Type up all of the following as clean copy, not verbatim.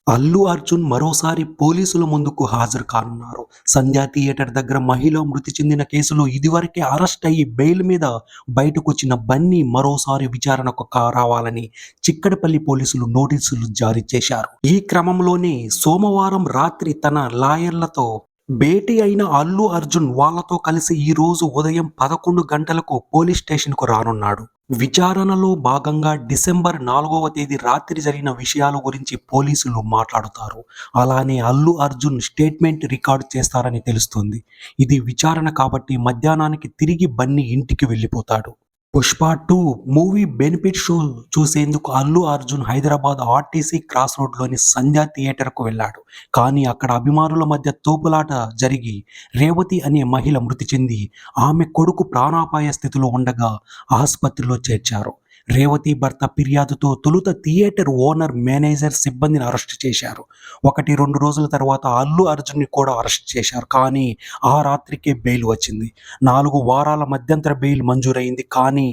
అల్లు అర్జున్ మరోసారి పోలీసుల ముందుకు హాజరు కానున్నారు. సంధ్యా థియేటర్ దగ్గర మహిళ మృతి చెందిన కేసులో ఇదివరకే అరెస్ట్ అయ్యి బెయిల్ మీద బయటకొచ్చిన బన్నీ మరోసారి విచారణకు రావాలని చిక్కడపల్లి పోలీసులు నోటీసులు జారీ చేశారు. ఈ క్రమంలోనే సోమవారం రాత్రి తన లాయర్లతో భేటీ అయిన అల్లు అర్జున్ వాళ్ళతో కలిసి ఈ రోజు ఉదయం 11 గంటలకు పోలీస్ స్టేషన్కు రానున్నాడు. విచారణలో భాగంగా డిసెంబర్ 4వ తేదీ రాత్రి జరిగిన విషయాల గురించి పోలీసులు మాట్లాడుతారు. అలానే అల్లు అర్జున్ స్టేట్మెంట్ రికార్డు చేస్తారని తెలుస్తుంది. ఇది విచారణ కాబట్టి మధ్యాహ్నానికి తిరిగి బన్నీ ఇంటికి వెళ్ళిపోతాడు. పుష్ప 2 మూవీ బెనిఫిట్ షో చూసేందుకు అల్లు అర్జున్ హైదరాబాద్ ఆర్టీసీ క్రాస్ రోడ్లోని సంధ్యా థియేటర్కు వెళ్ళాడు. కానీ అక్కడ అభిమానుల మధ్య తోపులాట జరిగి రేవతి అనే మహిళ మృతి చెంది ఆమె కొడుకు ప్రాణాపాయ స్థితిలో ఉండగా ఆసుపత్రిలో చేర్చారు. రేవతి భర్త ఫిర్యాదుతో తొలుత థియేటర్ ఓనర్, మేనేజర్, సిబ్బందిని అరెస్ట్ చేశారు. 1-2 రోజుల తర్వాత అల్లు అర్జున్ని కూడా అరెస్ట్ చేశారు. కానీ ఆ రాత్రికే బెయిల్ వచ్చింది. 4 వారాల మధ్యంతర బెయిల్ మంజూరైంది. కానీ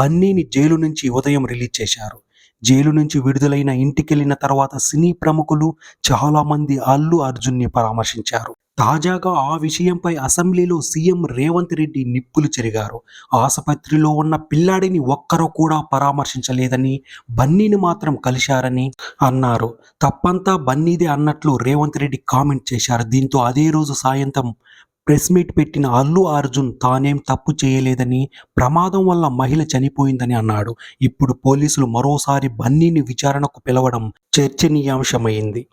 బన్నీని జైలు నుంచి ఉదయం రిలీజ్ చేశారు. జైలు నుంచి విడుదలైన ఇంటికెళ్లిన తర్వాత సినీ ప్రముఖులు చాలామంది అల్లు అర్జున్ని పరామర్శించారు. తాజాగా ఆ విషయంపై అసెంబ్లీలో సీఎం రేవంత్ రెడ్డి నిప్పులు చెరిగారు. ఆసుపత్రిలో ఉన్న పిల్లాడిని ఒక్కరు కూడా పరామర్శించలేదని, బన్నీని మాత్రం కలిశారని అన్నారు. తప్పంతా బన్నీదే అన్నట్లు రేవంత్ రెడ్డి కామెంట్ చేశారు. దీంతో అదే రోజు సాయంత్రం ప్రెస్ మీట్ పెట్టిన అల్లు అర్జున్ తానేం తప్పు చేయలేదని, ప్రమాదం వల్ల మహిళ చనిపోయిందని అన్నాడు. ఇప్పుడు పోలీసులు మరోసారి బన్నీని విచారణకు పిలవడం చర్చనీయాంశమైంది.